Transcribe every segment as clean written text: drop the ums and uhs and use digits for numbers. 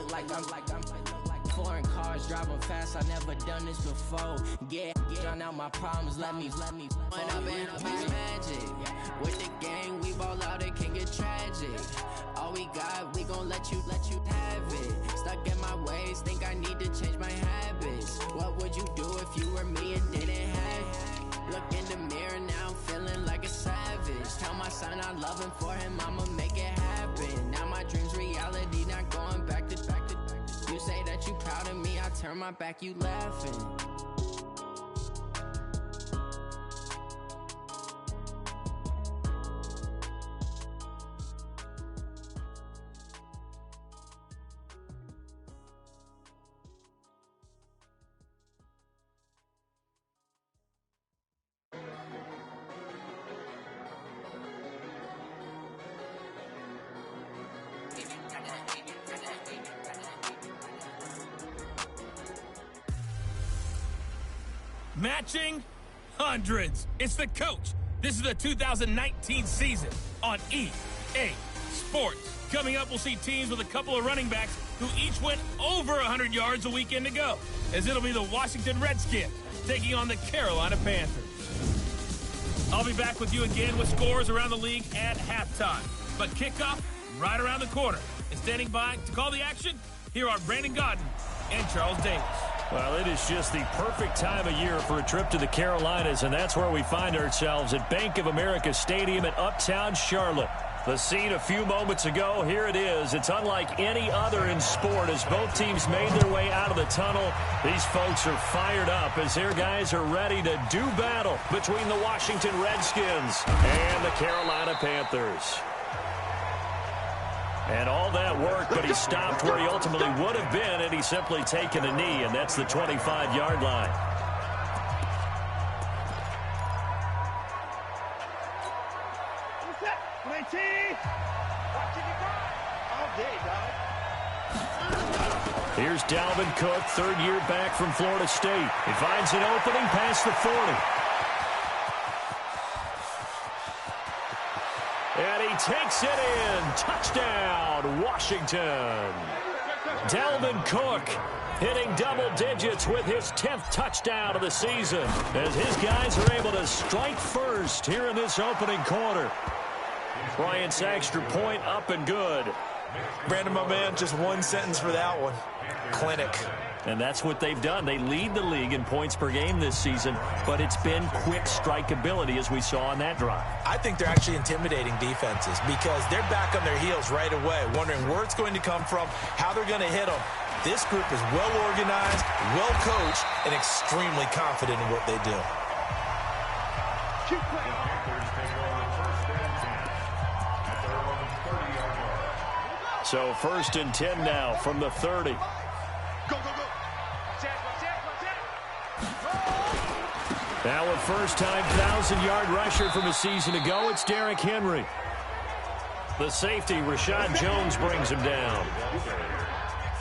look like I'm foreign cars driving fast. I never done this before. Get drown out my problems. Let me. When I've been up is magic. With the gang, we ball out. It can get tragic. All we got, we gon' let you have it. Stuck in my ways, think I need to change my habits. What would you do if you were me and didn't have it? Look in the mirror now, I'm feeling like a savage. Tell my son I love him, for him I'ma make it happen. Now my dream's reality, not going back to. You say that you proud of me, I turn my back, you laughing. Matching hundreds. It's the coach. This is the 2019 season on EA Sports. Coming up, we'll see teams with a couple of running backs who each went over 100 yards a weekend ago, as it'll be the Washington Redskins taking on the Carolina Panthers. I'll be back with you again with scores around the league at halftime. But kickoff right around the corner. And standing by to call the action, here are Brandon Godden and Charles Davis. Well, it is just the perfect time of year for a trip to the Carolinas, and that's where we find ourselves at Bank of America Stadium in Uptown Charlotte. The scene a few moments ago, here it is. It's unlike any other in sport as both teams made their way out of the tunnel. These folks are fired up as their guys are ready to do battle between the Washington Redskins and the Carolina Panthers. And all that work, but he stopped where he ultimately would have been had he simply taken a knee, and that's the 25-yard line. Here's Dalvin Cook, third-year back from Florida State. He finds an opening past the 40. And he takes it in. Touchdown, Washington. Dalvin Cook hitting double digits with his 10th touchdown of the season as his guys are able to strike first here in this opening quarter. Bryant's extra point up and good. Brandon, my man, just one sentence for that one. Clinic. And that's what they've done. They lead the league in points per game this season, but it's been quick strikeability as we saw on that drive. I think they're actually intimidating defenses because they're back on their heels right away, wondering where it's going to come from, how they're going to hit them. This group is well organized, well coached, and extremely confident in what they do. So 1st and 10 now from the 30. Now a first-time 1,000-yard rusher from a season ago, it's Derrick Henry. The safety, Rashad Jones, brings him down.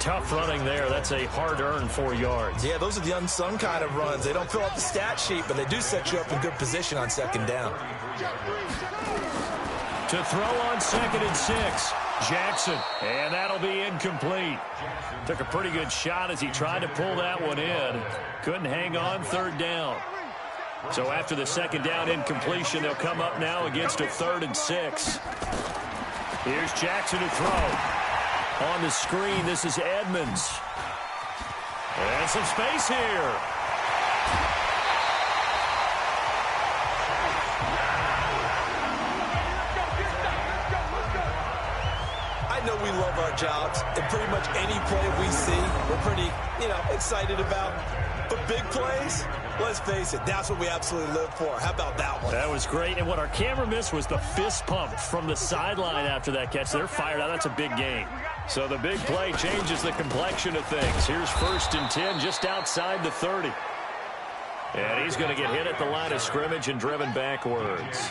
Tough running there. That's a hard-earned 4 yards. Yeah, those are the unsung kind of runs. They don't fill out the stat sheet, but they do set you up in good position on second down. To throw on 2nd and 6. Jackson, and that'll be incomplete. Took a pretty good shot as he tried to pull that one in. Couldn't hang on, 3rd down. So after the 2nd down incompletion, they'll come up now against a 3rd and 6. Here's Jackson to throw. On the screen, this is Edmonds. And some space here. I know we love our jobs, and pretty much any play we see, we're pretty, excited about. But big plays, let's face it, that's what we absolutely live for. How about that one? That was great, and what our camera missed was the fist pump from the sideline after that catch. They're fired out. That's a big gain. So the big play changes the complexion of things. Here's 1st and 10 just outside the 30. And he's going to get hit at the line of scrimmage and driven backwards.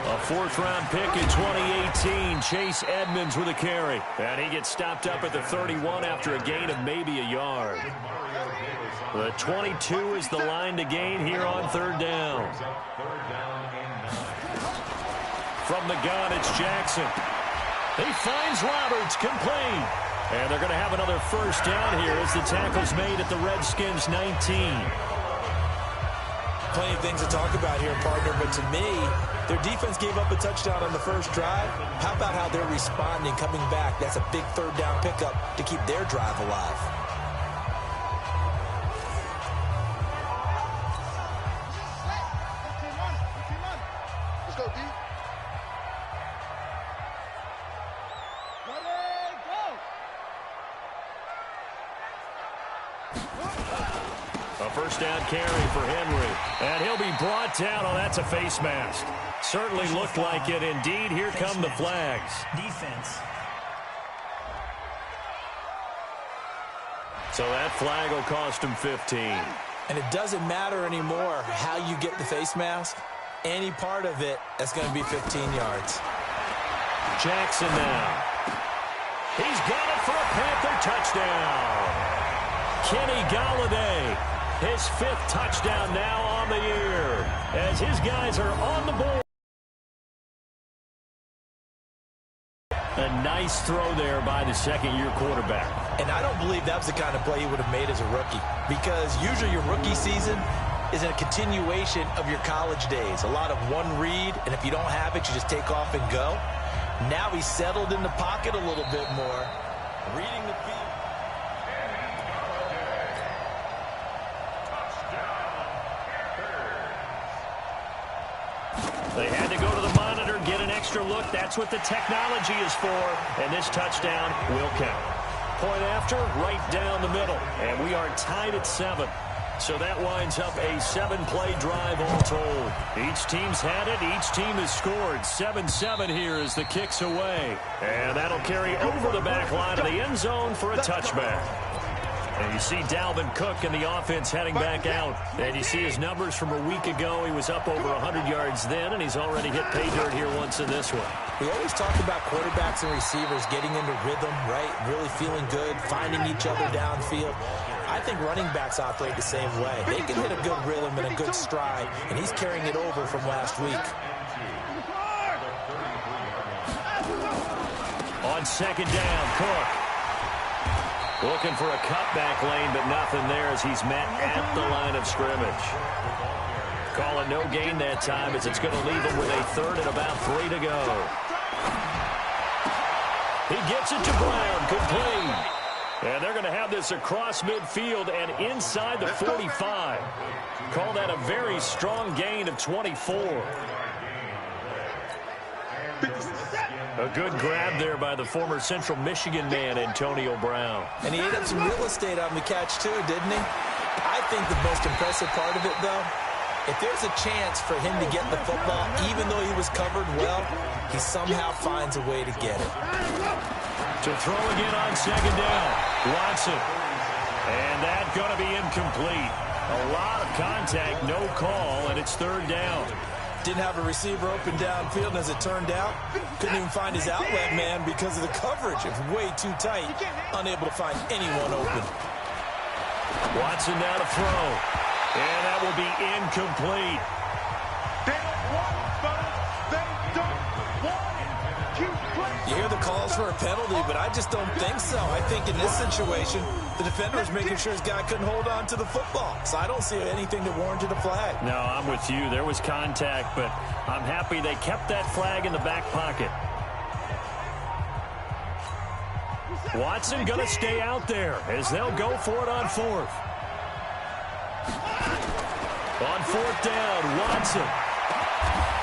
A 4th-round pick in 2018, Chase Edmonds with a carry. And he gets stopped up at the 31 after a gain of maybe a yard. The 22 is the line to gain here on 3rd down. From the gun, it's Jackson. He finds Roberts, complete. And they're going to have another first down here as the tackle's made at the Redskins 19. Plenty of things to talk about here, partner, but to me, their defense gave up a touchdown on the first drive. How about how they're responding, coming back? That's a big third down pickup to keep their drive alive. Let's go, D. A first down carry for Henry. And he'll be brought down. Oh, that's a face mask. Certainly looked like it. Indeed, here come the flags. Defense. So that flag will cost him 15. And it doesn't matter anymore how you get the face mask. Any part of it, that's going to be 15 yards. Jackson now. He's got it for a Panther touchdown. Kenny Golladay, his 5th touchdown now on the year, as his guys are on the board. A nice throw there by the second-year quarterback. And I don't believe that was the kind of play he would have made as a rookie, because usually your rookie season is a continuation of your college days. A lot of one read, and if you don't have it, you just take off and go. Now he's settled in the pocket a little bit more, reading the field. They had to go to the monitor, get an extra look. That's what the technology is for. And this touchdown will count. Point after, right down the middle. And we are tied at 7. So that winds up a 7-play drive all told. Each team's had it. Each team has scored. 7-7 here as the kick's away. And that'll carry over the back line of the end zone for a touchback. And you see Dalvin Cook and the offense heading back out. And you see his numbers from a week ago. He was up over 100 yards then, and he's already hit pay dirt here once in this one. We always talk about quarterbacks and receivers getting into rhythm, right? Really feeling good, finding each other downfield. I think running backs operate the same way. They can hit a good rhythm and a good stride, and he's carrying it over from last week. On second down, Cook. Looking for a cutback lane, but nothing there as he's met at the line of scrimmage. Call it no gain that time as it's going to leave him with a 3rd and about 3 to go. He gets it to Brown, complete. And they're going to have this across midfield and inside the 45. Call that a very strong gain of 24. A good grab there by the former Central Michigan man, Antonio Brown. And he ate up some real estate on the catch, too, didn't he? I think the most impressive part of it, though, if there's a chance for him to get the football, even though he was covered well, he somehow finds a way to get it. To throw again on second down, Watson. And that's going to be incomplete. A lot of contact, no call, and it's 3rd down. Didn't have a receiver open downfield, and as it turned out, couldn't even find his outlet man because of the coverage. It was way too tight, unable to find anyone open. Watson now to throw, and that will be incomplete. You hear the calls for a penalty, but I just don't think so. I think in this situation, the defender was making sure his guy couldn't hold on to the football. So I don't see anything that warranted a flag. No, I'm with you. There was contact, but I'm happy they kept that flag in the back pocket. Watson going to stay out there as they'll go for it on 4th. On 4th down, Watson.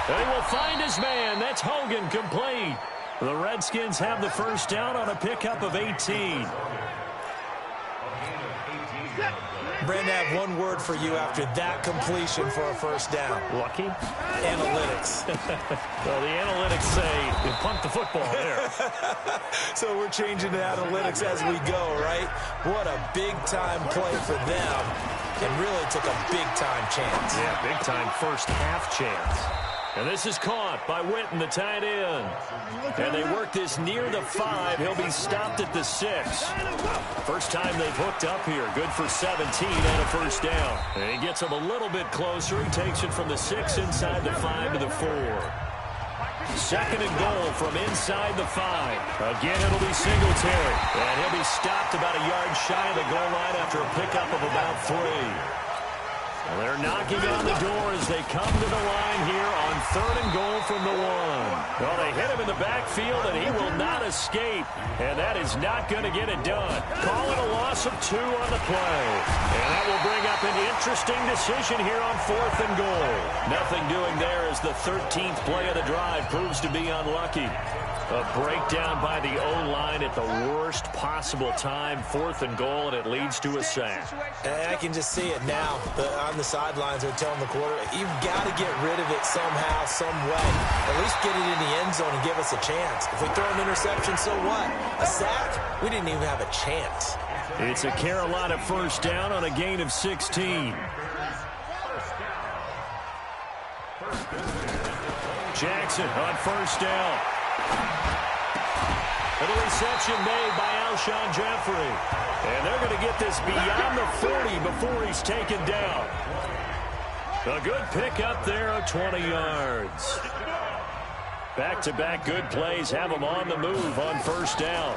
And he will find his man. That's Hogan, complete. The Redskins have the first down on a pickup of 18. Brandon, I have one word for you after that completion for a first down. Lucky? Analytics. Well, the analytics say you punt the football there. So we're changing the analytics as we go, right? What a big-time play for them, and really took a big-time chance. Yeah, big-time first half chance. And this is caught by Witten, the tight end. And they work this near the 5. He'll be stopped at the 6. First time they've hooked up here. Good for 17 and a first down. And he gets him a little bit closer. He takes it from the 6 inside the 5 to the 4. second and goal from inside the 5. Again, it'll be Singletary. And he'll be stopped about a yard shy of the goal line after a pickup of about 3. Well, they're knocking on the door as they come to the line here on third and goal from the 1. Well, they hit him in the backfield, and he will not escape. And that is not going to get it done. Call it a loss of 2 on the play. And that will bring up an interesting decision here on fourth and goal. Nothing doing there as the 13th play of the drive proves to be unlucky. A breakdown by the O-line at the worst possible time. Fourth and goal, and it leads to a sack. And I can just see it now. On the sidelines, they're telling the quarterback, you've got to get rid of it somehow, some way. At least get it in the end zone and give us a chance. If we throw an interception, so what? A sack? We didn't even have a chance. It's a Carolina first down on a gain of 16. Jackson on first down. And a reception made by Alshon Jeffrey. And they're going to get this beyond the 40 before he's taken down. A good pickup there of 20 yards. Back-to-back good plays have him on the move on first down.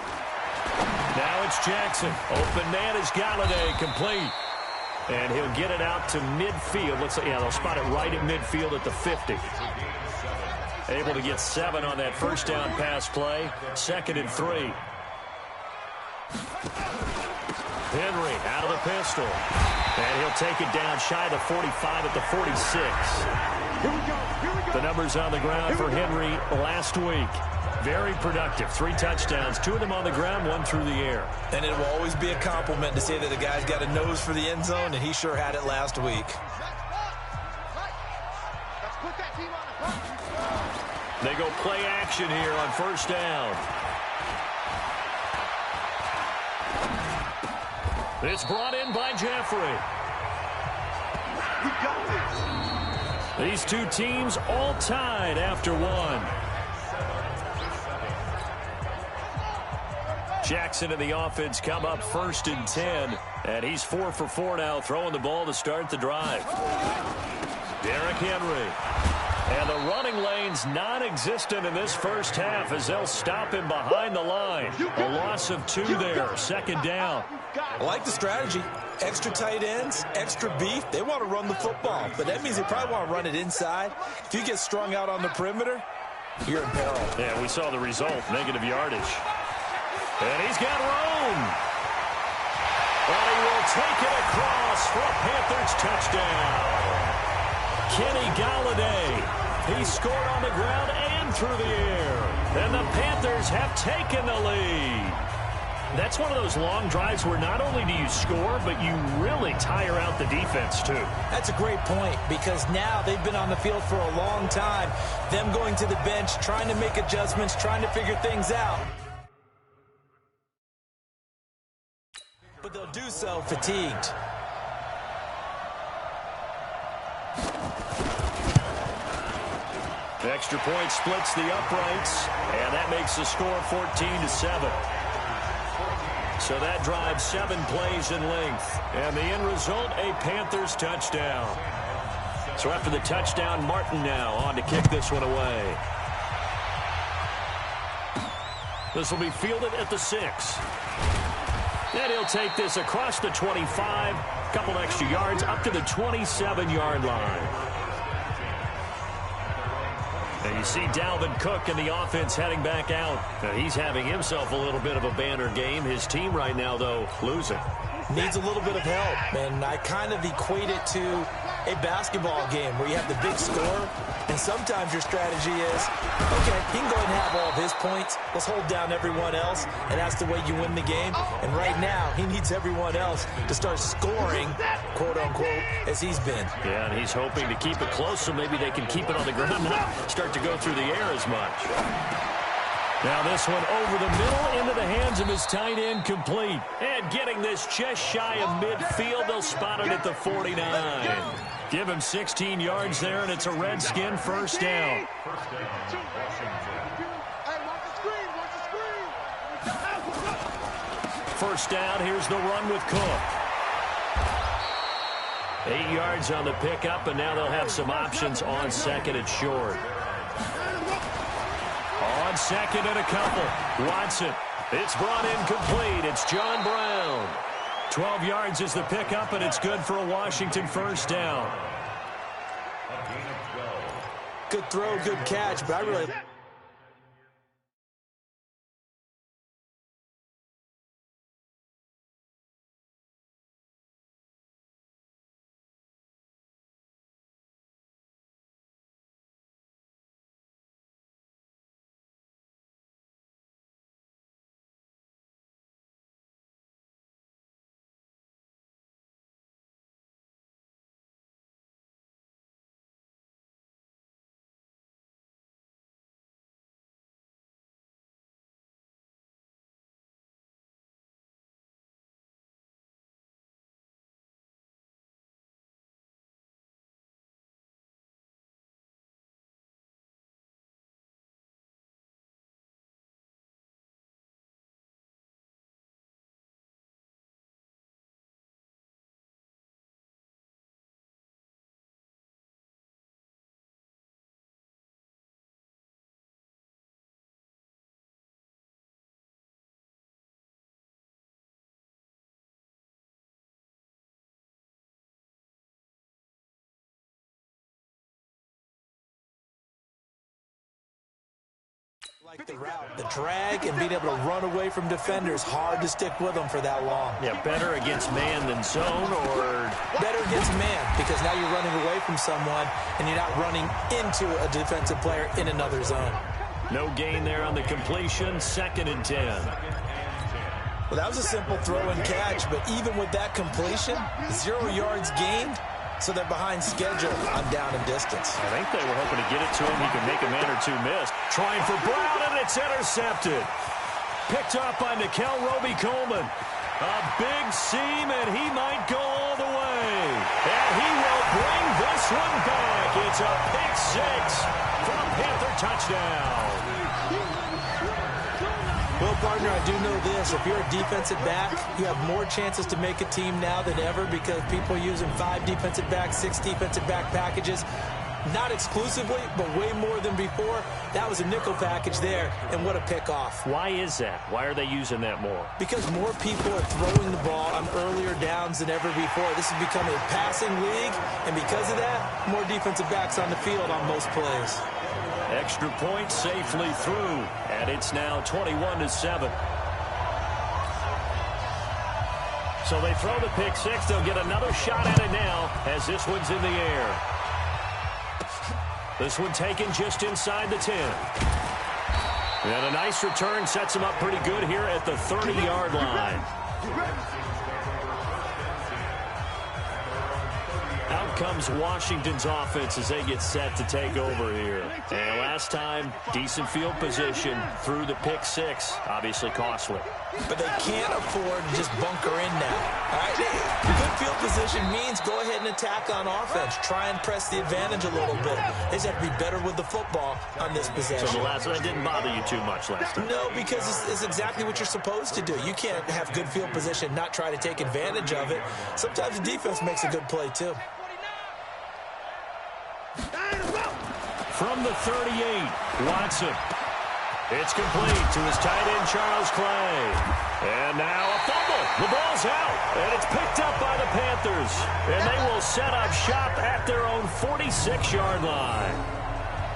Now it's Jackson. Open man is Galladay, complete. And he'll get it out to midfield. Looks like, yeah, they'll spot it right at midfield at the 50. Able to get 7 on that first down pass play. 2nd and 3. Henry out of the pistol. And he'll take it down shy of the 45 at the 46. The numbers on the ground for Henry last week. Very productive. 3 touchdowns. 2 of them on the ground, 1 through the air. And it will always be a compliment to say that the guy's got a nose for the end zone, and he sure had it last week. They go play action here on first down. It's brought in by Jeffrey. These two teams all tied after 1. Jackson and the offense come up 1st and 10. And he's 4 for 4 now, throwing the ball to start the drive. Derrick Henry. And the running lane's non-existent in this first half as they'll stop him behind the line. A loss of 2 there, 2nd down. I like the strategy. Extra tight ends, extra beef. They want to run the football, but that means they probably want to run it inside. If you get strung out on the perimeter, you're in peril. Yeah, we saw the result, negative yardage. And he's got room. And he will take it across for a Panthers touchdown. Kenny Galladay. He scored on the ground and through the air. And the Panthers have taken the lead. That's one of those long drives where not only do you score, but you really tire out the defense, too. That's a great point, because now they've been on the field for a long time. Them going to the bench, trying to make adjustments, trying to figure things out. But they'll do so fatigued. Extra point splits the uprights, and that makes the score 14-7. So that drives 7 plays in length, and the end result, a Panthers touchdown. So after the touchdown, Martin now on to kick this one away. This will be fielded at the 6. And he'll take this across the 25, a couple extra yards up to the 27-yard line. And you see Dalvin Cook and the offense heading back out. Now he's having himself a little bit of a banner game. His team right now, though, losing. Needs a little bit of help, and I kind of equate it to a basketball game where you have the big score, and sometimes your strategy is, okay, he can go ahead and have all of his points. Let's hold down everyone else, and that's the way you win the game. And right now, he needs everyone else to start scoring, quote-unquote, as he's been. Yeah, and he's hoping to keep it close so maybe they can keep it on the ground, not start to go through the air as much. Now this one over the middle into the hands of his tight end, complete. And getting this just shy of midfield, they'll spot it at the 49. Give him 16 yards there, and it's a Redskin first down. First down, here's the run with Cook. 8 yards on the pickup, and now they'll have some options on 2nd and short. On second and a couple. Watson. It's brought in complete. It's John Brown. 12 yards is the pickup, and it's good for a Washington first down. Good throw, good catch, but I really... Like the route, the drag, and being able to run away from defenders. Hard to stick with them for that long. Yeah, better against man than zone, or... Better against man, because now you're running away from someone, and you're not running into a defensive player in another zone. No gain there on the completion, 2nd and 10. Well, that was a simple throw and catch, but even with that completion, 0 yards gained, so they're behind schedule on down and distance. I think they were hoping to get it to him. He could make a man or two miss. Trying for Brown, and it's intercepted. Picked up by Nickel Roby-Coleman. A big seam, and he might go all the way. And he will bring this one back. It's a pick six for a Panther touchdown. Well, partner, I do know this. If you're a defensive back, you have more chances to make a team now than ever because people are using 5 defensive backs, 6 defensive back packages. Not exclusively, but way more than before. That was a nickel package there, and what a pick-off. Why is that? Why are they using that more? Because more people are throwing the ball on earlier downs than ever before. This has become a passing league, and because of that, more defensive backs on the field on most plays. Extra point safely through, and it's now 21-7. So they throw the pick six. They'll get another shot at it now as this one's in the air. This one taken just inside the 10. And a nice return sets them up pretty good here at the 30-yard line. Out comes Washington's offense as they get set to take over here. And last time, decent field position through the pick six. Obviously costly. But they can't afford to just bunker in now. All right? Good field position means go ahead and attack on offense. Try and press the advantage a little bit. They just have to be better with the football on this possession. So the last one didn't bother you too much last time? No, because it's exactly what you're supposed to do. You can't have good field position, not try to take advantage of it. Sometimes the defense makes a good play, too. From the 38, Watson. It's complete to his tight end, Charles Clay. And now a fumble. The ball's out, and it's picked up by the Panthers. And they will set up shop at their own 46-yard line.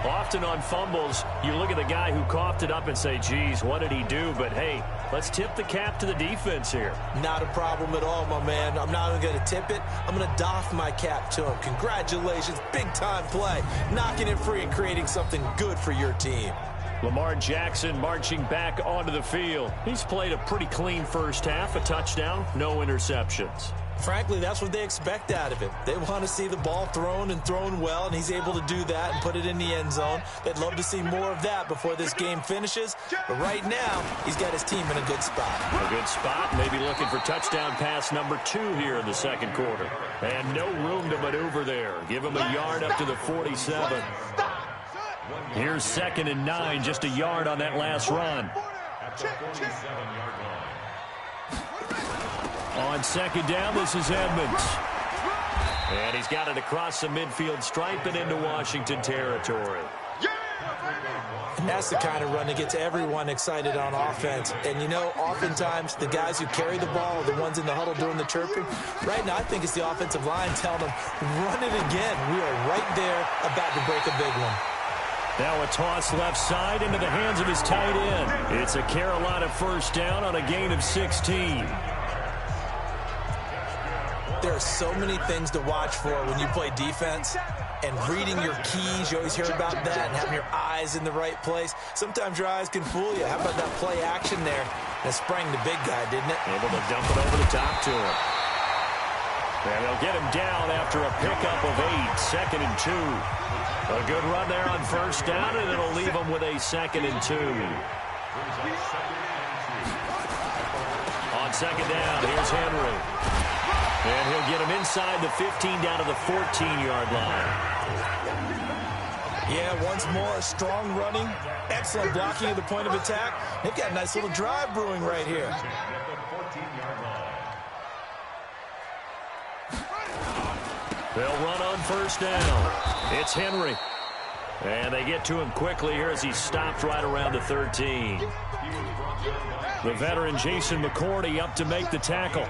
Often on fumbles, you look at the guy who coughed it up and say, geez, what did he do? But, hey, let's tip the cap to the defense here. Not a problem at all, my man. I'm not even going to tip it. I'm going to doff my cap to him. Congratulations. Big-time play. Knocking it free and creating something good for your team. Lamar Jackson marching back onto the field. He's played a pretty clean first half, a touchdown, no interceptions. Frankly, that's what they expect out of him. They want to see the ball thrown and thrown well, and he's able to do that and put it in the end zone. They'd love to see more of that before this game finishes. But right now, he's got his team in a good spot. A good spot, maybe looking for touchdown pass number 2 here in the second quarter. And no room to maneuver there. Give him a yard up to the 47. Here's 2nd and 9, just a yard on that last run. On 2nd down, this is Edmonds. And he's got it across the midfield stripe and into Washington territory. And that's the kind of run that gets everyone excited on offense. And, you know, oftentimes the guys who carry the ball are the ones in the huddle doing the chirping. Right now, I think it's the offensive line telling them, run it again. We are right there about to break a big one. Now a toss left side into the hands of his tight end. It's a Carolina first down on a gain of 16. There are so many things to watch for when you play defense. And reading your keys, you always hear about that, and having your eyes in the right place. Sometimes your eyes can fool you. How about that play action there? That sprang the big guy, didn't it? Able to dump it over the top to him. And they'll get him down after a pickup of 8, 2nd and 2. A good run there on first down, and it'll leave him with a 2nd and 2. On second down, here's Henry. And he'll get him inside the 15 down to the 14-yard line. Yeah, once more, strong running, excellent blocking at the point of attack. They've got a nice little drive brewing right here. They'll run on first down. It's Henry. And they get to him quickly here as he stopped right around the 13. The veteran Jason McCourty up to make the tackle.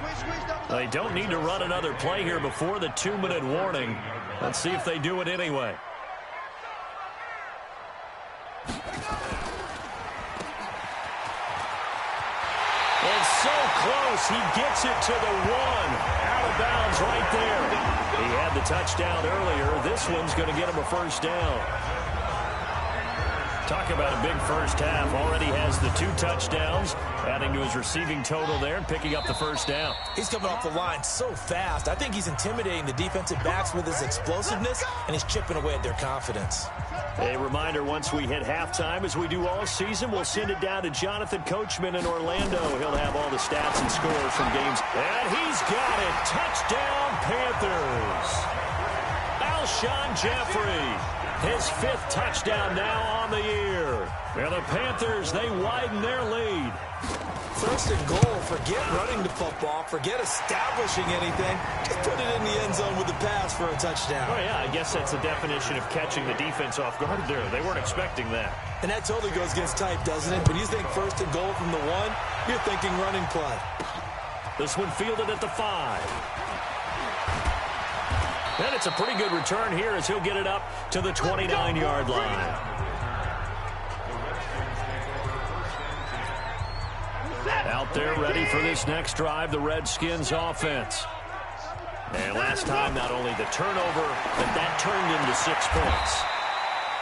They don't need to run another play here before the 2-minute warning. Let's see if they do it anyway. And so close, he gets it to the 1. Out of bounds right there. He had the touchdown earlier. This one's going to get him a first down. Talk about a big first half. Already has the 2 touchdowns, adding to his receiving total there and picking up the first down. He's coming off the line so fast. I think he's intimidating the defensive backs with his explosiveness, and he's chipping away at their confidence. A reminder, once we hit halftime, as we do all season, we'll send it down to Jonathan Coachman in Orlando. He'll have all the stats and scores from games. And he's got it. Touchdown, Panthers. Alshon Jeffrey. His 5th touchdown now on the year. Well, the Panthers, they widen their lead. First and goal, forget running the football, forget establishing anything. Just put it in the end zone with the pass for a touchdown. Oh, yeah, I guess that's the definition of catching the defense off guard there. They weren't expecting that. And that totally goes against type, doesn't it? When you think first and goal from the 1, you're thinking running play. This one fielded at the 5. And it's a pretty good return here as he'll get it up to the 29-yard line. Out there ready for this next drive, the Redskins offense. And last time, not only the turnover, but that turned into 6 points.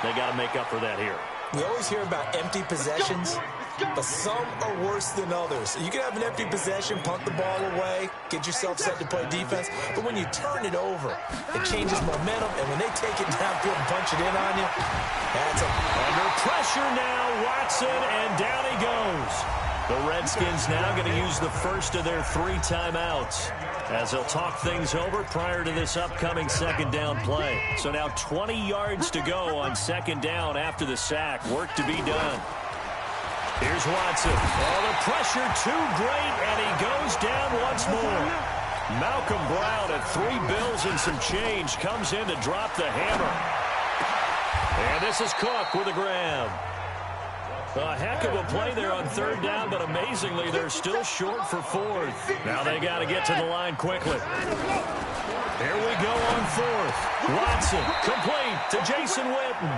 They got to make up for that here. We always hear about empty possessions, but some are worse than others. You can have an empty possession, punt the ball away, get yourself set to play defense, but when you turn it over, it changes momentum, and when they take it downfield and punch it in on you, that's a... Under pressure now, Watson, and down he goes. The Redskins now going to use the first of their 3 timeouts as they'll talk things over prior to this upcoming second down play. So now 20 yards to go on second down after the sack. Work to be done. Here's Watson. Oh, the pressure too great, and he goes down once more. Malcolm Brown at 3 bills and some change comes in to drop the hammer. And this is Cook with a grab. A heck of a play there on third down, but amazingly, they're still short for 4th. Now they got to get to the line quickly. Here we go on 4th. Watson, complete to Jason Witten.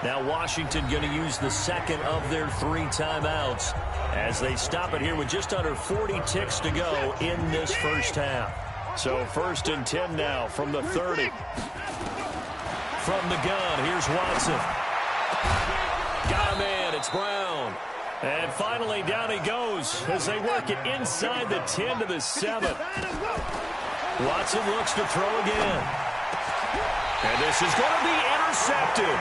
Now Washington going to use the second of their 3 timeouts as they stop it here with just under 40 ticks to go in this first half. So 1st and 10 now from the 30. From the gun, here's Watson. Got him in. It's Brown. And finally, down he goes as they work it inside the 10 to the 7. Watson looks to throw again. And this is going to be intercepted.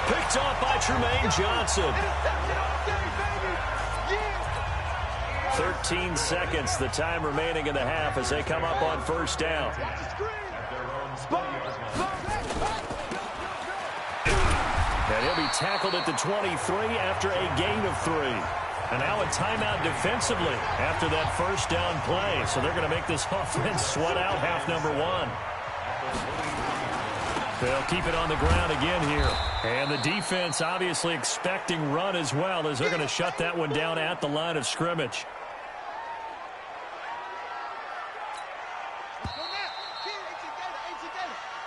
Picked off by Tremaine Johnson. 13 seconds, the time remaining in the half as they come up on first down. And he'll be tackled at the 23 after a gain of 3. And now a timeout defensively after that first down play. So they're going to make this offense sweat out half number 1. They'll keep it on the ground again here. And the defense obviously expecting run as well, as they're going to shut that one down at the line of scrimmage.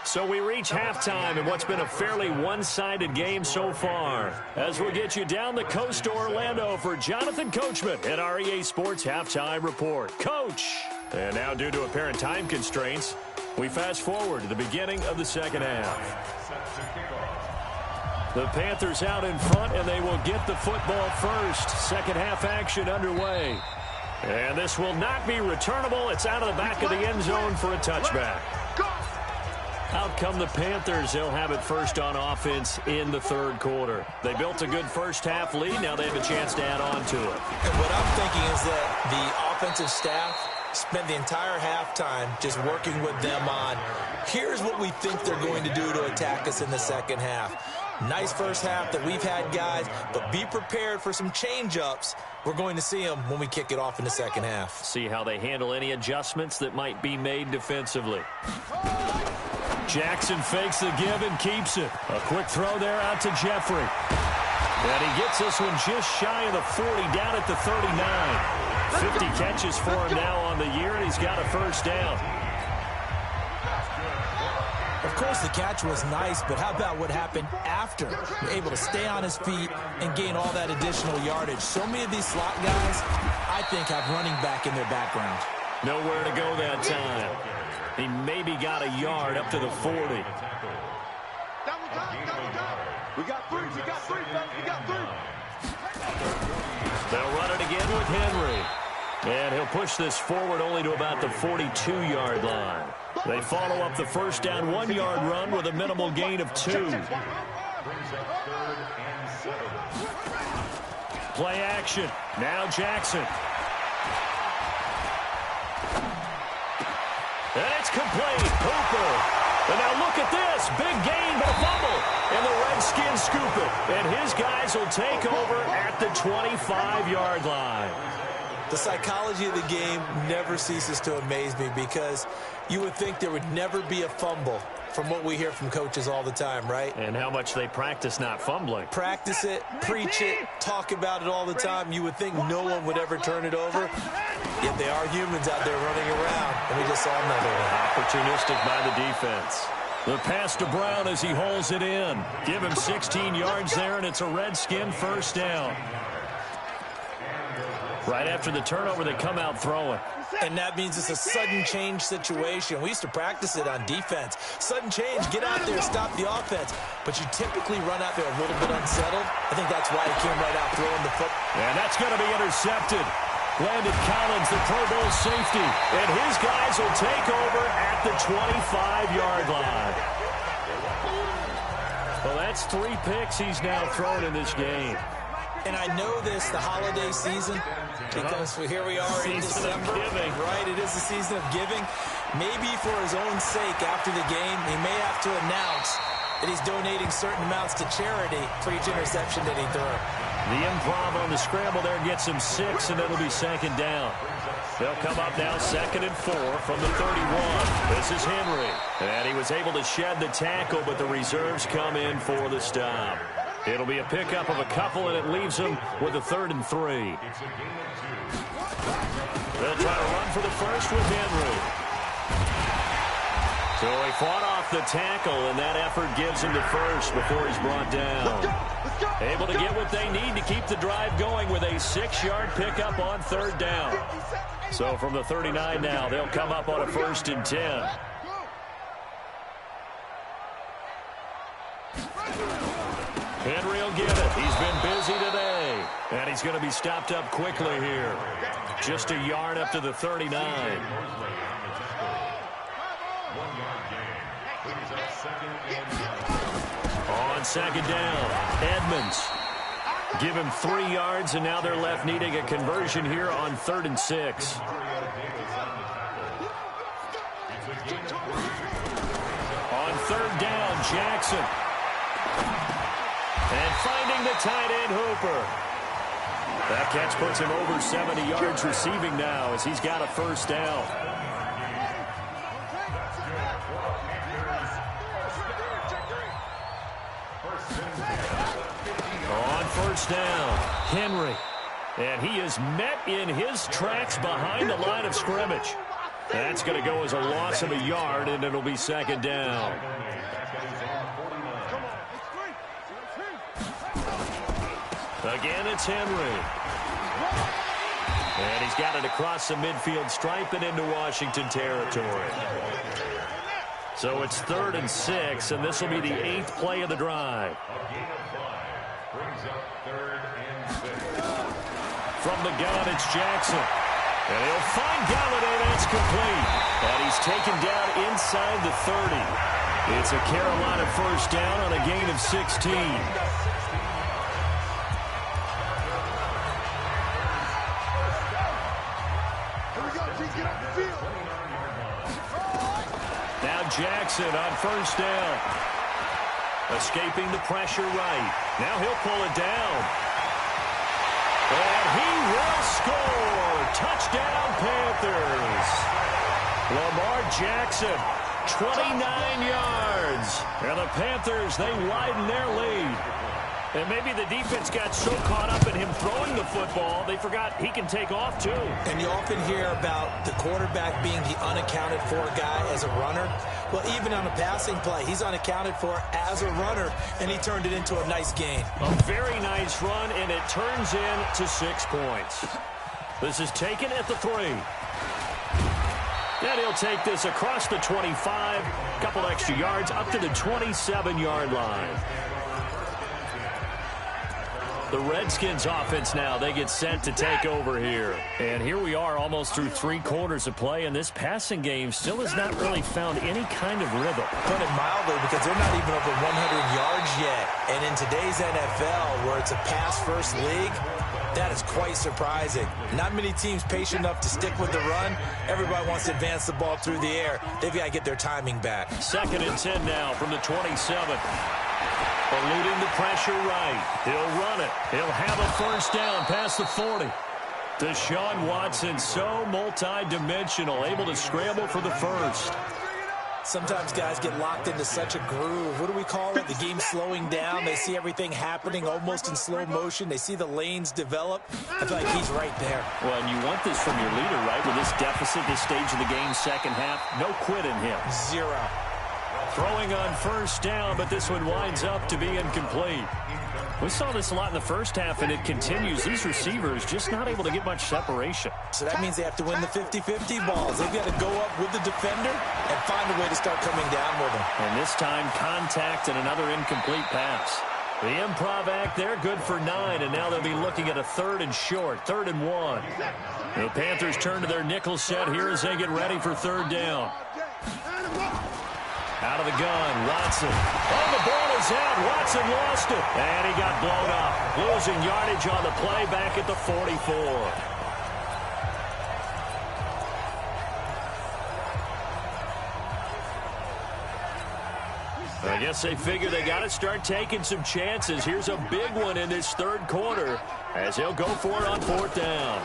So we reach halftime in what's been a fairly one-sided game so far. As we'll get you down the coast to Orlando for Jonathan Coachman at our EA Sports Halftime Report. Coach! And now, due to apparent time constraints, we fast forward to the beginning of the second half. The Panthers out in front, and they will get the football first. Second half action underway. And this will not be returnable. It's out of the back of the end zone for a touchback. Out come the Panthers. They'll have it first on offense in the third quarter. They built a good first half lead. Now they have a chance to add on to it. And what I'm thinking is that the offensive staff spent the entire halftime just working with them on, here's what we think they're going to do to attack us in the second half. Nice first half that we've had, guys, but be prepared for some change-ups. We're going to see them when we kick it off in the second half. See how they handle any adjustments that might be made defensively. Jackson fakes the give and keeps it. A quick throw there out to Jeffrey. And he gets this one just shy of the 40, down at the 39. 50 catches for him now on the year, and he's got a first down. Of course, the catch was nice, but how about what happened after? Able to stay on his feet and gain all that additional yardage. So many of these slot guys, I think, have running back in their background. Nowhere to go that time. He maybe got a yard up to the 40. We got three, fellas, we got three. They'll run it again with Henry. And he'll push this forward only to about the 42-yard line. They follow up the first down 1-yard run with a minimal gain of 2. Play action. Now Jackson. And it's complete. Hooper. And now look at this. Big gain, but a fumble. And the Redskins scoop it. And his guys will take over at the 25-yard line. The psychology of the game never ceases to amaze me, because you would think there would never be a fumble from what we hear from coaches all the time, right? And how much they practice not fumbling. Practice it, preach it, talk about it all the time. You would think no one would ever turn it over. Yet they are humans out there running around, and we just saw another one. Opportunistic by the defense. The pass to Brown as he holds it in. Give him 16 yards there, and it's a Redskin first down. Right after the turnover, they come out throwing. And that means it's a sudden change situation. We used to practice it on defense. Sudden change, get out there, stop the offense. But you typically run out there a little bit unsettled. I think that's why he came right out throwing the foot. And that's going to be intercepted. Landon Collins, the Pro Bowl safety. And his guys will take over at the 25-yard line. Well, that's 3 picks he's now thrown in this game. And I know this, the holiday season, because here we are in December. Right, it is the season of giving. Maybe for his own sake, after the game, he may have to announce that he's donating certain amounts to charity for each interception that he threw. The improv on the scramble there gets him 6, and it'll be second down. They'll come up now 2nd and 4 from the 31. This is Henry. And he was able to shed the tackle, but the reserves come in for the stop. It'll be a pickup of a couple, and it leaves them with a 3rd and 3. They'll try to run for the first with Henry. So he fought off the tackle, and that effort gives him the first before he's brought down. Able to get what they need to keep the drive going with a 6-yard pickup on 3rd down. So from the 39 now, they'll come up on a 1st and 10. Henry will get it. He's been busy today. And he's going to be stopped up quickly here. Just a yard up to the 39. On 2nd down, Edmonds. Give him 3 yards, and now they're left needing a conversion here on 3rd and 6. On 3rd down, Jackson. And finding the tight end, Hooper. That catch puts him over 70 yards receiving now as he's got a first down. first down. Henry. And he is met in his tracks behind the line of scrimmage. That's going to go as a loss of a yard, and it'll be second down. Again, it's Henry. And he's got it across the midfield stripe and into Washington territory. So it's 3rd and 6, and this will be the 8th play of the drive. From the gun, it's Jackson. And he'll find Galladay. That's complete. And he's taken down inside the 30. It's a Carolina first down on a gain of 16. Now Jackson on first down. Escaping the pressure right. Now he'll pull it down. And he will score. Touchdown, Panthers. Lamar Jackson, 29 yards. And the Panthers, they widen their lead. And maybe the defense got so caught up in him throwing the football, they forgot he can take off too. And you often hear about the quarterback being the unaccounted for guy as a runner. Well, even on a passing play, he's unaccounted for as a runner, and he turned it into a nice gain. A very nice run, and it turns into 6 points. This is taken at the 3. And he'll take this across the 25, a couple extra yards up to the 27-yard line. The Redskins offense now, they get set to take over here. And here we are almost through 3 quarters of play, and this passing game still has not really found any kind of rhythm. Put it mildly, because they're not even over 100 yards yet. And in today's NFL, where it's a pass-first league, that is quite surprising. Not many teams patient enough to stick with the run. Everybody wants to advance the ball through the air. They've got to get their timing back. 2nd and 10 now from the 27. Eluding the pressure right. He'll run it. He'll have a first down past the 40. Deshaun Watson, so multi-dimensional, able to scramble for the first. Sometimes guys get locked into such a groove. What do we call it? The game slowing down. They see everything happening almost in slow motion. They see the lanes develop. I feel like he's right there. Well, and you want this from your leader, right? With this deficit, this stage of the game, second half, no quit in him. 0. Throwing on first down, but this one winds up to be incomplete. We saw this a lot in the first half, and it continues. These receivers just not able to get much separation. So that means they have to win the 50-50 balls. They've got to go up with the defender and find a way to start coming down with them. And this time, contact and another incomplete pass. The improv act there, good for 9, and now they'll be looking at a 3rd and short, 3rd and 1. The Panthers turn to their nickel set here as they get ready for 3rd down. Out of the gun, Watson. Oh, the ball is out. Watson lost it. And he got blown up. Losing yardage on the play back at the 44. I guess they figure they got to start taking some chances. Here's a big one in this 3rd quarter as he'll go for it on 4th down.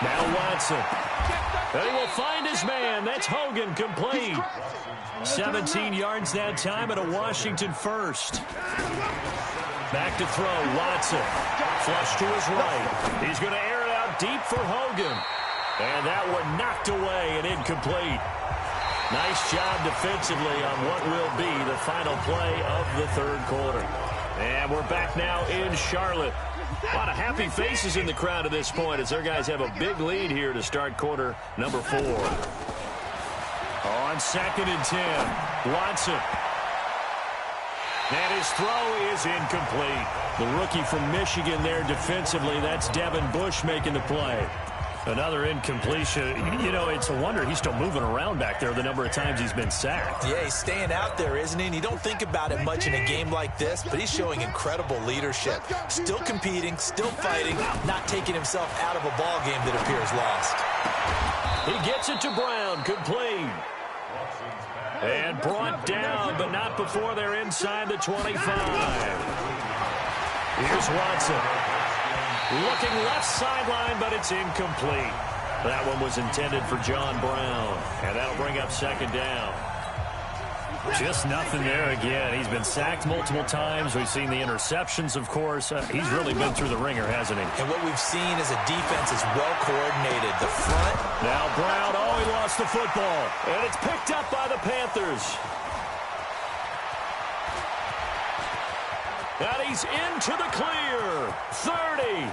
Now Watson. And he will find his man. That's Hogan, complete. 17 yards that time and a Washington first. Back to throw, Watson. Flush to his right. He's going to air it out deep for Hogan. And that one knocked away and incomplete. Nice job defensively on what will be the final play of the 3rd quarter. And we're back now in Charlotte. A lot of happy faces in the crowd at this point as their guys have a big lead here to start quarter number 4. On 2nd and 10, Watson. And his throw is incomplete. The rookie from Michigan there defensively, that's Devin Bush making the play. Another incompletion. You know, it's a wonder he's still moving around back there the number of times he's been sacked. Yeah, he's staying out there, isn't he? And you don't think about it much in a game like this, but he's showing incredible leadership. Still competing, still fighting, not taking himself out of a ball game that appears lost. He gets it to Brown, complete. And brought down, but not before they're inside the 25. Here's Watson. Looking left sideline, but it's incomplete. That one was intended for John Brown, and that'll bring up 2nd down. Just nothing there again. He's been sacked multiple times. We've seen the interceptions, of course. He's really been through the ringer, hasn't he? And what we've seen is a defense is well coordinated. The front. Now Brown, he lost the football. And it's picked up by the Panthers. And he's into the clear. 30,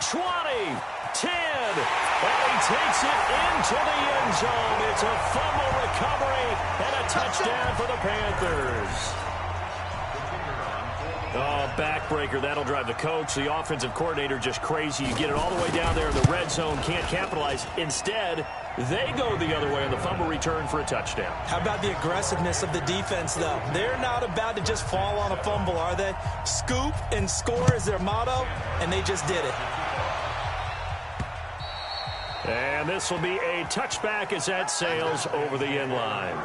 20, 10. And he takes it into the end zone. It's a fumble recovery and a touchdown for the Panthers. Oh, backbreaker. That'll drive the coach. The offensive coordinator just crazy. You get it all the way down there in the red zone. Can't capitalize. Instead, they go the other way on the fumble return for a touchdown. How about the aggressiveness of the defense, though? They're not about to just fall on a fumble, are they? Scoop and score is their motto, and they just did it. And this will be a touchback as that sails over the end line.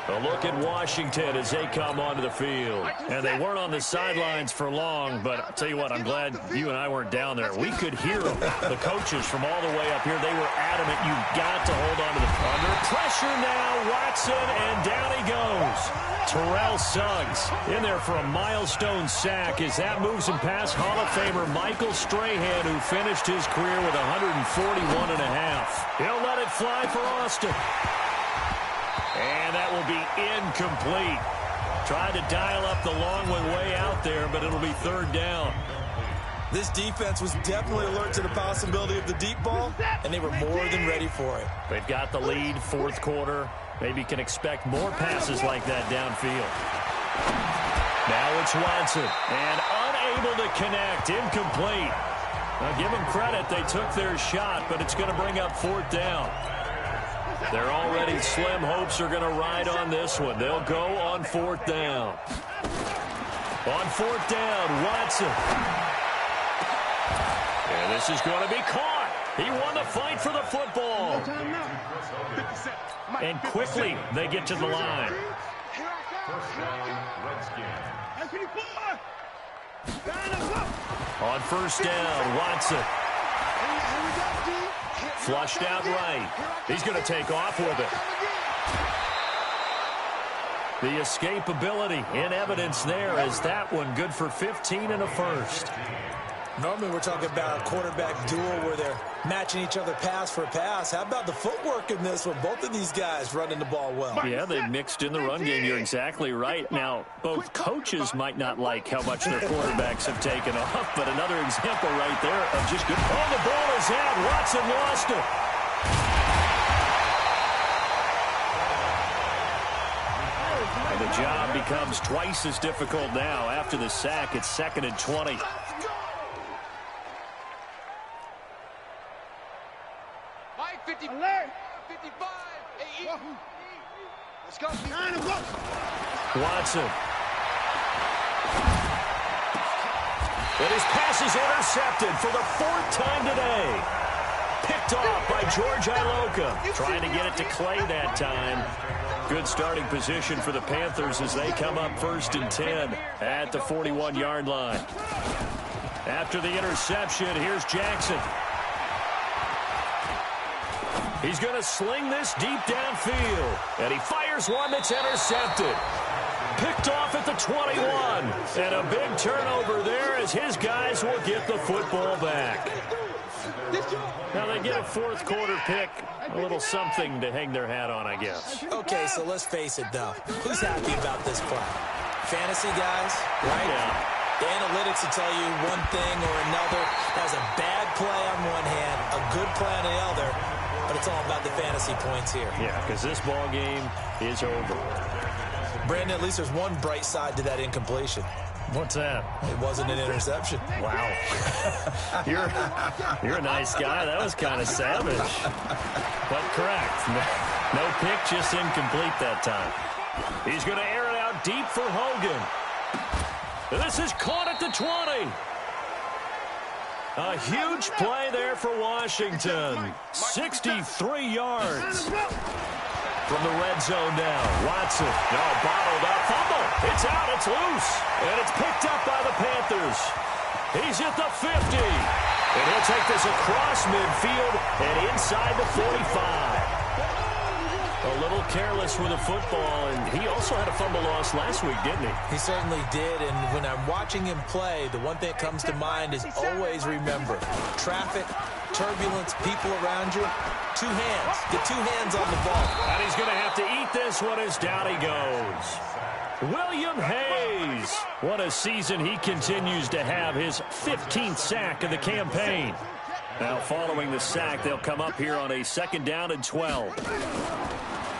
A look at Washington as they come onto the field. And they weren't on the sidelines for long, but I'll tell you what, I'm glad you and I weren't down there. We could hear them. The coaches from all the way up here, they were adamant. You've got to hold on to the under pressure now. Watson, and down he goes. Terrell Suggs in there for a milestone sack as that moves him past Hall of Famer Michael Strahan, who finished his career with 141.5. He'll let it fly for Austin. And that will be incomplete. Tried to dial up the long one way out there, but it'll be third down. This defense was definitely alert to the possibility of the deep ball, and they were more than ready for it. They've got the lead, fourth quarter. Maybe can expect more passes like that downfield. Now it's Watson, and unable to connect, incomplete. Now give them credit, they took their shot, but it's going to bring up fourth down. They're already slim hopes are going to ride on this one. They'll go on fourth down. On fourth down, Watson. And this is going to be caught. He won the fight for the football. And quickly, they get to the line. On first down, Watson. Flushed out right. He's going to take off with it. The escapability in evidence there as that one good for 15 and a first. Normally we're talking about a quarterback duel where they're matching each other pass for pass. How about the footwork in this one? Both of these guys running the ball well. Yeah, they mixed in the run game. You're exactly right. Now, both coaches might not like how much their quarterbacks have taken off, but another example right there of just good. Oh, the ball is out. Watson lost it. And the job becomes twice as difficult now. After the sack, it's 2nd and 20. Let's go. Watson. But his pass is intercepted for the 4th time today. Picked off by George Iloka. Trying to get it to Clay that time. Good starting position for the Panthers as they come up 1st and 10 at the 41-yard line. After the interception, here's Jackson. He's going to sling this deep downfield. And he fires one that's intercepted. Picked off at the 21. And a big turnover there as his guys will get the football back. Now they get a 4th quarter pick. A little something to hang their hat on, I guess. Okay, so let's face it, though. Who's happy about this play? Fantasy guys, right? Yeah. The analytics will tell you one thing or another. That's a bad play on one hand, a good play on the other. But it's all about the fantasy points here. Yeah, because this ball game is over. Brandon, at least there's one bright side to that incompletion. What's that? It wasn't an interception. Wow. You're a nice guy. That was kind of savage. But correct. No pick, just incomplete that time. He's going to air it out deep for Hogan. This is caught at the 20. A huge play there for Washington. 63 yards. From the red zone now. Watson. No, bottled up. Fumble. It's out. It's loose. And it's picked up by the Panthers. He's at the 50. And he'll take this across midfield and inside the 45. A little careless with the football, and he also had a fumble loss last week, didn't he? He certainly did, and when I'm watching him play, the one thing that comes to mind is always remember, traffic, turbulence, people around you, two hands. Get two hands on the ball. And he's going to have to eat this one as down he goes. William Hayes. What a season he continues to have, his 15th sack of the campaign. Now following the sack, they'll come up here on a 2nd down and 12.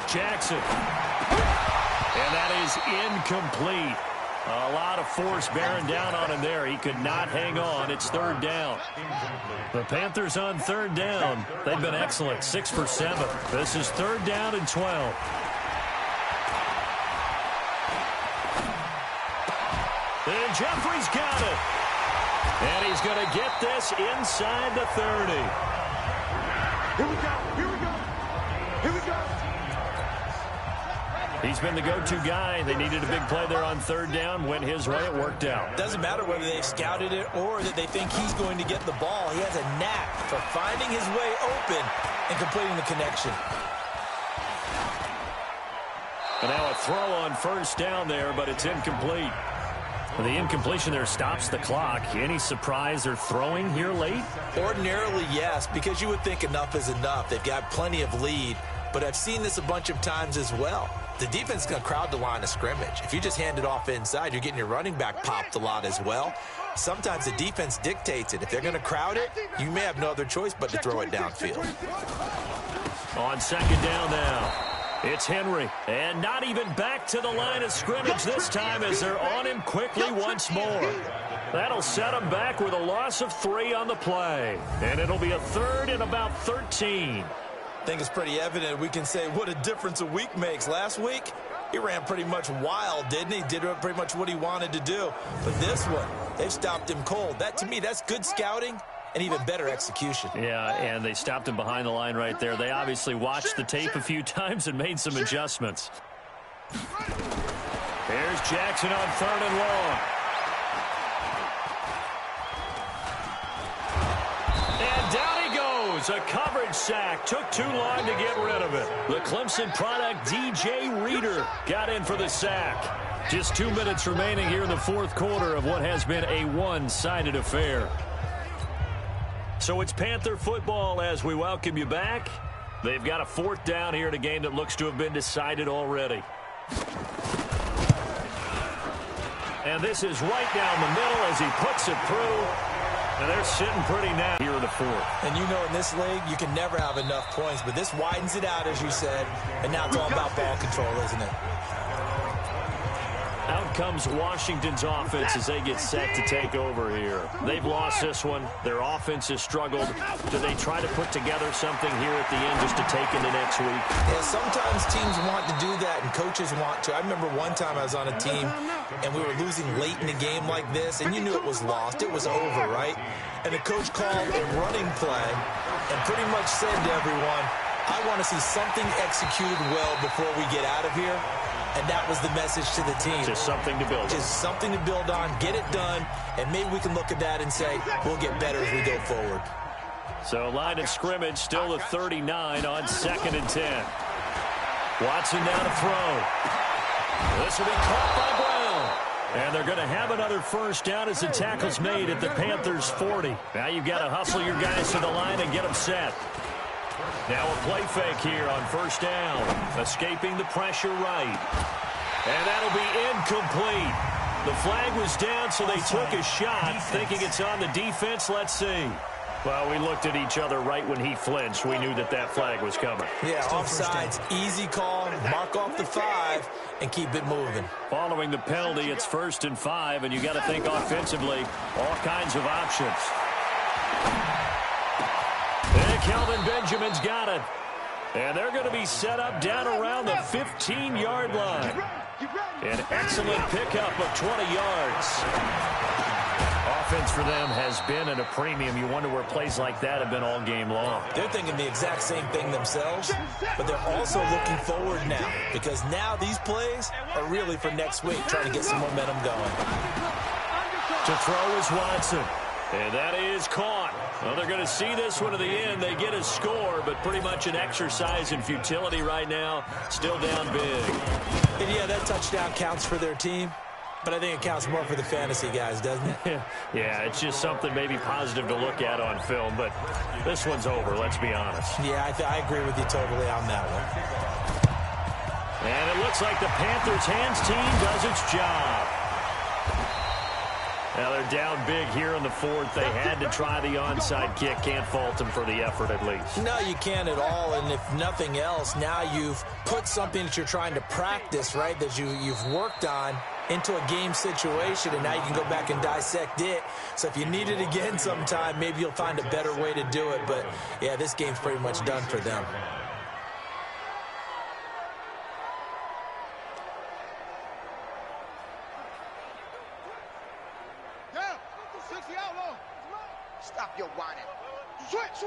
Jackson. And that is incomplete. A lot of force bearing down on him there. He could not hang on. It's 3rd down. The Panthers on 3rd down. They've been excellent, 6 for 7. This is 3rd down and 12. And Jeffrey's got it. And he's going to get this inside the 30. Here we go. Here we go. Here we go. He's been the go-to guy. They needed a big play there on 3rd down. Went his way. It worked out. Doesn't matter whether they've scouted it or that they think he's going to get the ball. He has a knack for finding his way open and completing the connection. And now a throw on 1st down there, but it's incomplete. The incompletion there stops the clock. Any surprise they're throwing here late? Ordinarily, yes, because you would think enough is enough. They've got plenty of lead, but I've seen this a bunch of times as well. The defense is going to crowd the line of scrimmage. If you just hand it off inside, you're getting your running back popped a lot as well. Sometimes the defense dictates it. If they're going to crowd it, you may have no other choice but to throw it downfield. On 2nd down now. It's Henry, and not even back to the line of scrimmage this time as they're on him quickly once more. That'll set him back with a loss of 3 on the play, and it'll be a 3rd and about 13. I think it's pretty evident we can say what a difference a week makes. Last week, he ran pretty much wild, didn't he? Did pretty much what he wanted to do. But this one, they've stopped him cold. That, to me, that's good scouting and even better execution. Yeah, and they stopped him behind the line right there. They obviously watched the tape a few times and made some adjustments. There's Jackson on 3rd and long. And down he goes. A coverage sack. Took too long to get rid of it. The Clemson product, DJ Reader, got in for the sack. Just 2 minutes remaining here in the 4th quarter of what has been a one-sided affair. So it's Panther football as we welcome you back. They've got a 4th down here in a game that looks to have been decided already. And this is right down the middle as he puts it through. And they're sitting pretty now here in the 4th. And you know in this league, you can never have enough points. But this widens it out, as you said. And now it's all about ball control, isn't it? Out comes Washington's offense as they get set to take over here. They've lost this one. Their offense has struggled. Do they try to put together something here at the end just to take into next week? Yeah, sometimes teams want to do that and coaches want to. I remember one time I was on a team and we were losing late in a game like this, and you knew it was lost. It was over, right? And the coach called a running play and pretty much said to everyone, I want to see something executed well before we get out of here. And that was the message to the team. Just something to build on. Just something to build on, get it done, and maybe we can look at that and say, we'll get better as we go forward. So line of scrimmage still the 39 on 2nd and 10. Watson now to throw. This will be caught by Brown. And they're going to have another 1st down as the tackle's made at the Panthers' 40. Now you've got to hustle your guys to the line and get them set. Now a play fake here on 1st down. Escaping the pressure right. And that'll be incomplete. The flag was down, so they took a shot, thinking it's on the defense. Let's see. Well, we looked at each other right when he flinched. We knew that that flag was coming. Yeah, offsides, easy call, mark off the 5, and keep it moving. Following the penalty, it's 1st and 5, and you got to think offensively, all kinds of options. And Kelvin Benjamin's got it. And they're going to be set up down around the 15-yard line. An excellent pickup of 20 yards. Offense for them has been at a premium. You wonder where plays like that have been all game long. They're thinking the exact same thing themselves, but they're also looking forward now, because now these plays are really for next week, trying to get some momentum going. To throw is Watson. And that is caught. Well, they're going to see this one to the end. They get a score, but pretty much an exercise in futility right now. Still down big. And yeah, that touchdown counts for their team, but I think it counts more for the fantasy guys, doesn't it? Yeah, it's just something maybe positive to look at on film, but this one's over, let's be honest. Yeah, I agree with you totally on that one. And it looks like the Panthers hands team does its job. Now they're down big here in the fourth. They had to try the onside kick. Can't fault them for the effort at least. No, you can't at all. And if nothing else, now you've put something that you're trying to practice, right, that you've worked on into a game situation, and now you can go back and dissect it. So if you need it again sometime, maybe you'll find a better way to do it. But, yeah, this game's pretty much done for them. Stop your whining. Switch.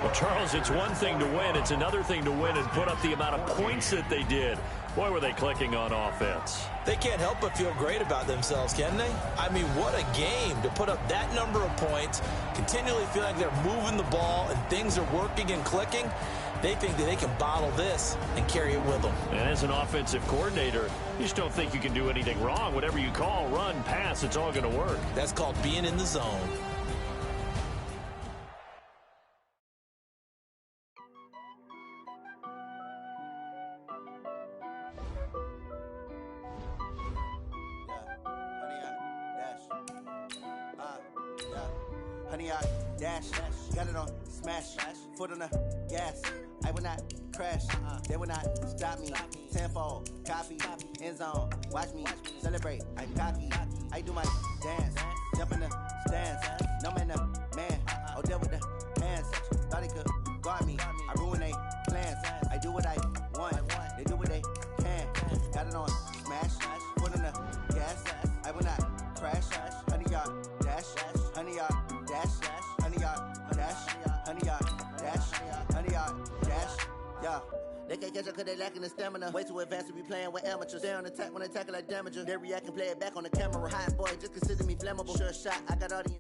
Well, Charles, it's one thing to win. It's another thing to win and put up the amount of points that they did. Boy, were they clicking on offense. They can't help but feel great about themselves, can they? I mean, what a game to put up that number of points, continually feel like they're moving the ball and things are working and clicking. They think that they can bottle this and carry it with them. And as an offensive coordinator, you just don't think you can do anything wrong. Whatever you call, run, pass, it's all going to work. That's called being in the zone. Honey, I dash, got it on smash, foot on the gas. I will not crash, they will not stop me. Tenfold, copy, end zone, watch me celebrate. I'm cocky, I do my dance, jump in the stands. No man, oh, deal with the hands. Thought he could guard me, I ruin they plans. I do what I want, they do what they can. Got it on smash, foot on the gas. I will not crash, honey, y'all dash, honey, y'all dash, honey, y'all dash, honey, y'all dash, honey, y'all dash, yeah. They can't catch up cause they lacking the stamina. Way too advanced to be playing with amateurs. They on attack when they tackle like damager. They react and play it back on the camera. Hot boy, just consider me flammable. Sure shot, I got all the